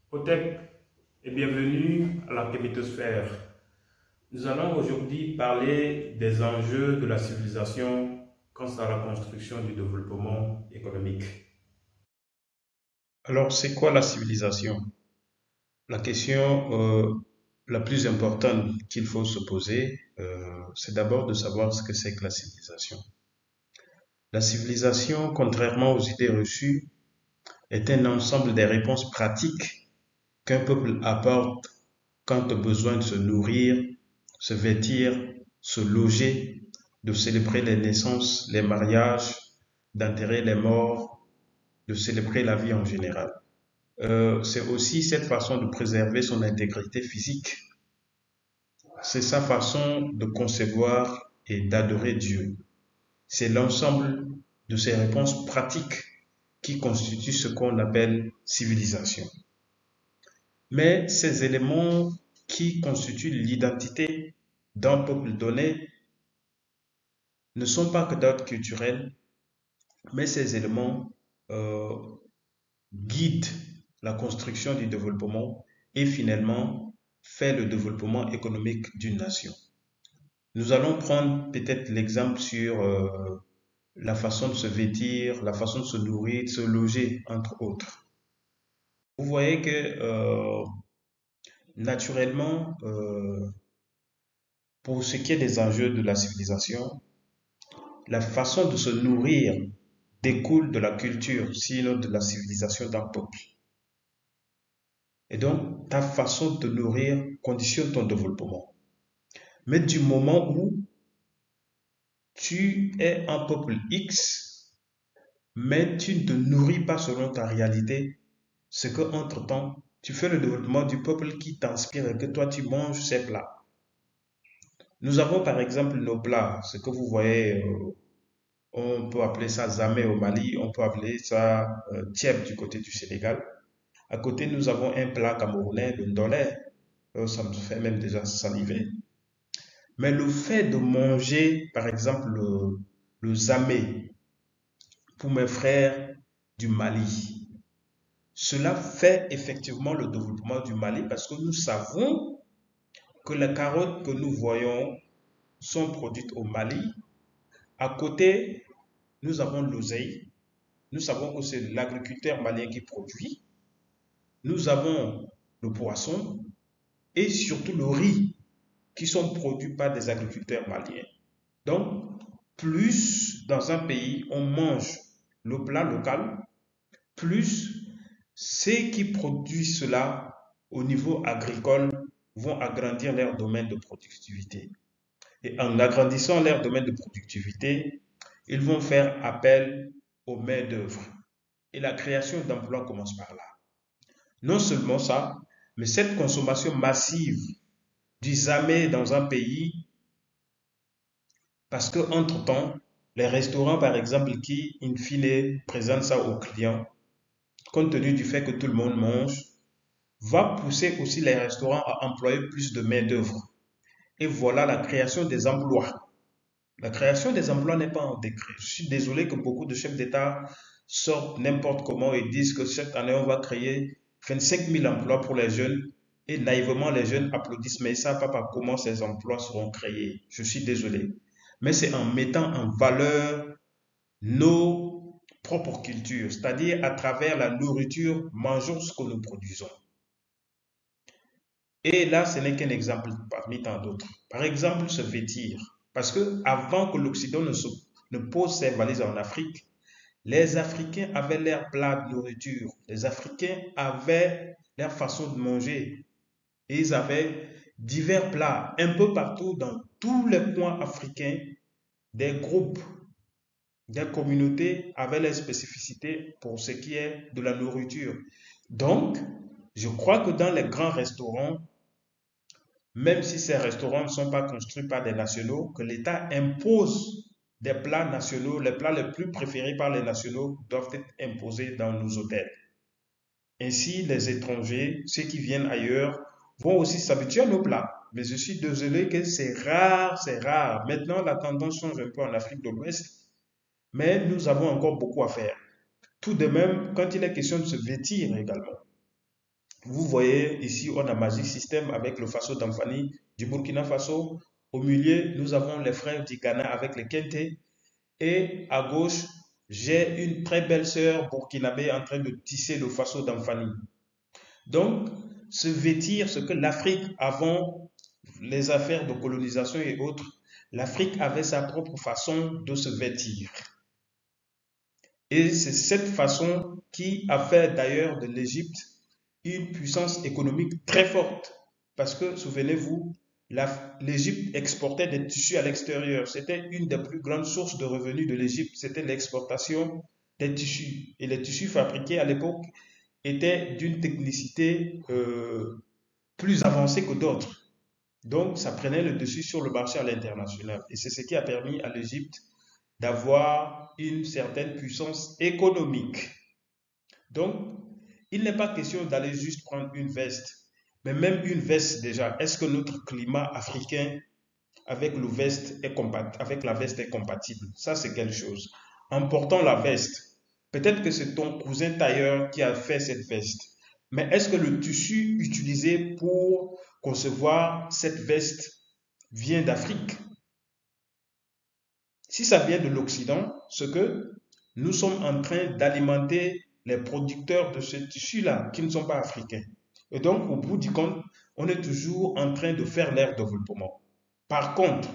Hotep et bienvenue à la Kémétosphère. Nous allons aujourd'hui parler des enjeux de la civilisation quant à la construction du développement économique. Alors, c'est quoi la civilisation? La question la plus importante qu'il faut se poser, c'est d'abord de savoir ce que c'est que la civilisation. La civilisation, contrairement aux idées reçues, est un ensemble des réponses pratiques qu'un peuple apporte quant au besoin de se nourrir, se vêtir, se loger, de célébrer les naissances, les mariages, d'enterrer les morts, de célébrer la vie en général. C'est aussi cette façon de préserver son intégrité physique. C'est sa façon de concevoir et d'adorer Dieu. C'est l'ensemble de ces réponses pratiques qui constituent ce qu'on appelle civilisation. Mais ces éléments qui constituent l'identité d'un peuple donné ne sont pas que d'ordre culturel, mais ces éléments euh, guident la construction du développement et finalement fait le développement économique d'une nation. Nous allons prendre peut-être l'exemple sur la façon de se vêtir, la façon de se nourrir, de se loger, entre autres. Vous voyez que naturellement, pour ce qui est des enjeux de la civilisation, la façon de se nourrir découle de la culture, sinon de la civilisation d'un peuple. Et donc, ta façon de te nourrir conditionne ton développement. Mais du moment où tu es un peuple X, mais tu ne te nourris pas selon ta réalité, c'est que entre-temps, tu fais le développement du peuple qui t'inspire et que toi tu manges ces plats. Nous avons par exemple nos plats, ce que vous voyez, on peut appeler ça zamé au Mali, on peut appeler ça tieb du côté du Sénégal. À côté, nous avons un plat camerounais, le ndolé. Ça me fait même déjà saliver. Mais le fait de manger, par exemple, le zamé pour mes frères du Mali, cela fait effectivement le développement du Mali parce que nous savons que les carottes que nous voyons sont produites au Mali. À côté, nous avons l'oseille. Nous savons que c'est l'agriculteur malien qui produit. Nous avons le poisson et surtout le riz qui sont produits par des agriculteurs maliens. Donc, plus dans un pays on mange le plat local, plus ceux qui produisent cela au niveau agricole vont agrandir leur domaine de productivité. Et en agrandissant leur domaine de productivité, ils vont faire appel aux main-d'œuvre. Et la création d'emplois commence par là. Non seulement ça, mais cette consommation massive du zamé dans un pays, parce que entre-temps, les restaurants, par exemple, qui, in fine, présentent ça aux clients, compte tenu du fait que tout le monde mange, va pousser aussi les restaurants à employer plus de main-d'œuvre. Et voilà la création des emplois. La création des emplois n'est pas en décret. Je suis désolé que beaucoup de chefs d'État sortent n'importe comment et disent que cette année, on va créer 25 000 emplois pour les jeunes. Et naïvement, les jeunes applaudissent, mais ils ne savent pas comment ces emplois seront créés. Je suis désolé. Mais c'est en mettant en valeur nos propres cultures, c'est-à-dire à travers la nourriture, mangeons ce que nous produisons. Et là, ce n'est qu'un exemple parmi tant d'autres. Par exemple, se vêtir. Parce que avant que l'Occident ne pose ses valises en Afrique, les Africains avaient leur plat de nourriture. Les Africains avaient leur façon de manger. Et ils avaient divers plats un peu partout dans tous les coins africains. Des groupes, des communautés avaient leurs spécificités pour ce qui est de la nourriture. Donc, je crois que dans les grands restaurants, même si ces restaurants ne sont pas construits par des nationaux, que l'État impose des plats nationaux, les plats les plus préférés par les nationaux doivent être imposés dans nos hôtels. Ainsi, les étrangers, ceux qui viennent ailleurs, vont aussi s'habituer à nos plats. Mais je suis désolé que c'est rare, c'est rare. Maintenant, la tendance change un peu en Afrique de l'Ouest, mais nous avons encore beaucoup à faire. Tout de même, quand il est question de se vêtir également. Vous voyez ici, on a Magic System avec le Faso Damphani du Burkina Faso. Au milieu, nous avons les frères du Ghana avec les Kente. Et à gauche, j'ai une très belle sœur burkinabé en train de tisser le Faso Damphani. Donc, se vêtir, ce que l'Afrique, avant les affaires de colonisation et autres, l'Afrique avait sa propre façon de se vêtir. Et c'est cette façon qui a fait d'ailleurs de l'Égypte une puissance économique très forte. Parce que, souvenez-vous, l'Égypte exportait des tissus à l'extérieur. C'était une des plus grandes sources de revenus de l'Égypte. C'était l'exportation des tissus. Et les tissus fabriqués à l'époque étaient d'une technicité plus avancée que d'autres. Donc, ça prenait le dessus sur le marché à l'international. Et c'est ce qui a permis à l'Égypte d'avoir une certaine puissance économique. Donc, il n'est pas question d'aller juste prendre une veste, mais même une veste déjà. Est-ce que notre climat africain avec avec la veste est compatible? Ça, c'est quelque chose. En portant la veste, peut-être que c'est ton cousin tailleur qui a fait cette veste, mais est-ce que le tissu utilisé pour concevoir cette veste vient d'Afrique? Si ça vient de l'Occident, ce que nous sommes en train d'alimenter les producteurs de ce tissu-là, qui ne sont pas africains. Et donc, au bout du compte, on est toujours en train de faire leur développement. Par contre,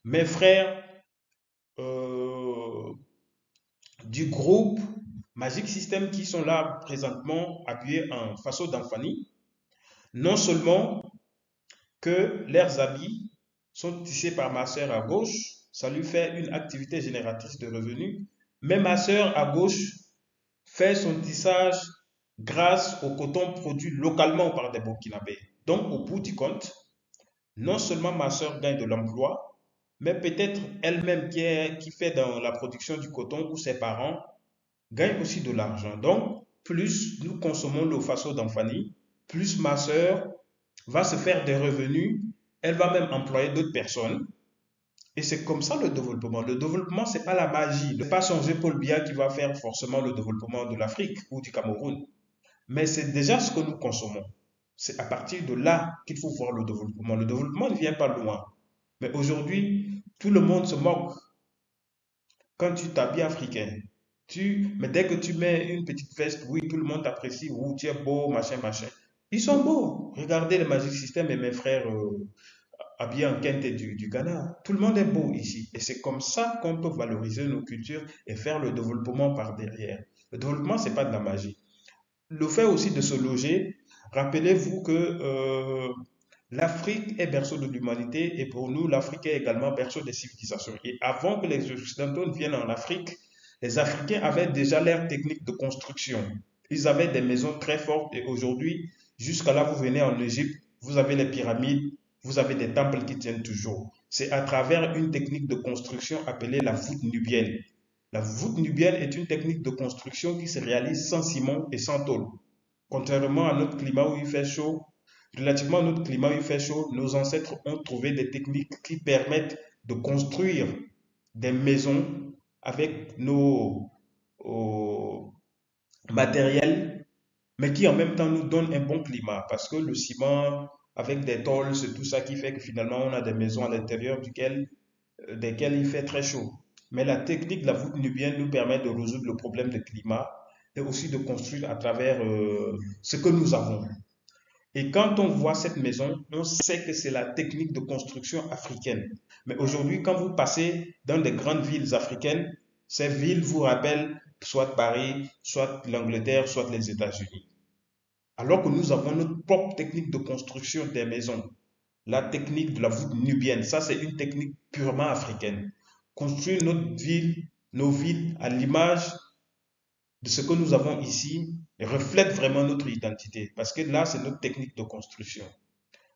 mes frères euh, du groupe Magic System qui sont là présentement habillés en façon d'Amphani, non seulement que leurs habits sont tissés par ma sœur à gauche, ça lui fait une activité génératrice de revenus, mais ma sœur à gauche fait son tissage grâce au coton produit localement par des Burkinabés. Donc, au bout du compte, non seulement ma sœur gagne de l'emploi, mais peut-être elle-même qui fait dans la production du coton ou ses parents gagnent aussi de l'argent. Donc, plus nous consommons le faso d'Amphani, plus ma sœur va se faire des revenus, elle va même employer d'autres personnes. Et c'est comme ça le développement. Le développement, ce n'est pas la magie. Ce n'est pas changer Paul Biya qui va faire forcément le développement de l'Afrique ou du Cameroun. Mais c'est déjà ce que nous consommons. C'est à partir de là qu'il faut voir le développement. Le développement ne vient pas loin. Mais aujourd'hui, tout le monde se moque quand tu t'habilles africain. Mais dès que tu mets une petite veste, oui, tout le monde t'apprécie. Oui, tu es beau, machin, machin. Ils sont beaux. Regardez le Magic System et mes frères habillés en Kente du Ghana. Tout le monde est beau ici. Et c'est comme ça qu'on peut valoriser nos cultures et faire le développement par derrière. Le développement, ce n'est pas de la magie. Le fait aussi de se loger, rappelez-vous que l'Afrique est berceau de l'humanité et pour nous, l'Afrique est également berceau des civilisations. Et avant que les Occidentaux ne viennent en Afrique, les Africains avaient déjà leur technique de construction. Ils avaient des maisons très fortes et aujourd'hui, jusqu'à là, vous venez en Égypte, vous avez les pyramides, vous avez des temples qui tiennent toujours. C'est à travers une technique de construction appelée la voûte nubienne. La voûte nubienne est une technique de construction qui se réalise sans ciment et sans tôle. Contrairement à notre climat où il fait chaud, relativement à notre climat où il fait chaud, nos ancêtres ont trouvé des techniques qui permettent de construire des maisons avec nos matériels, mais qui en même temps nous donnent un bon climat. Parce que le ciment avec des tôles, c'est tout ça qui fait que finalement on a des maisons à l'intérieur desquelles il fait très chaud. Mais la technique de la voûte nubienne nous permet de résoudre le problème de climat et aussi de construire à travers ce que nous avons. Et quand on voit cette maison, on sait que c'est la technique de construction africaine. Mais aujourd'hui, quand vous passez dans des grandes villes africaines, ces villes vous rappellent soit Paris, soit l'Angleterre, soit les États-Unis. Alors que nous avons notre propre technique de construction des maisons. La technique de la voûte nubienne, ça c'est une technique purement africaine. Construire nos villes à l'image de ce que nous avons ici reflète vraiment notre identité. Parce que là, c'est notre technique de construction.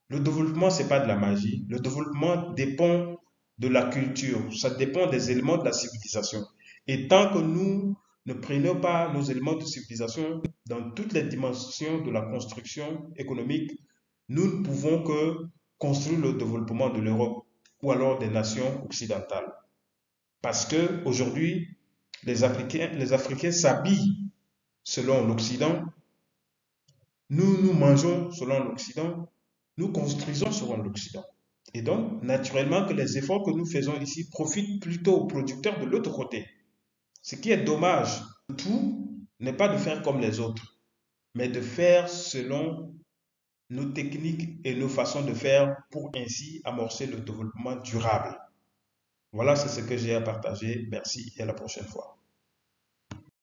Le développement, ce n'est pas de la magie. Le développement dépend de la culture. Ça dépend des éléments de la civilisation. Et tant que nous ne prenons pas nos éléments de civilisation dans toutes les dimensions de la construction économique, nous ne pouvons que construire le développement de l'Europe ou alors des nations occidentales. Parce que aujourd'hui, les Africains s'habillent selon l'Occident, Nous mangeons selon l'Occident, nous construisons selon l'Occident. Et donc, naturellement, que les efforts que nous faisons ici profitent plutôt aux producteurs de l'autre côté. Ce qui est dommage, tout n'est pas de faire comme les autres, mais de faire selon nos techniques et nos façons de faire pour ainsi amorcer le développement durable. Voilà, c'est ce que j'ai à partager. Merci et à la prochaine fois.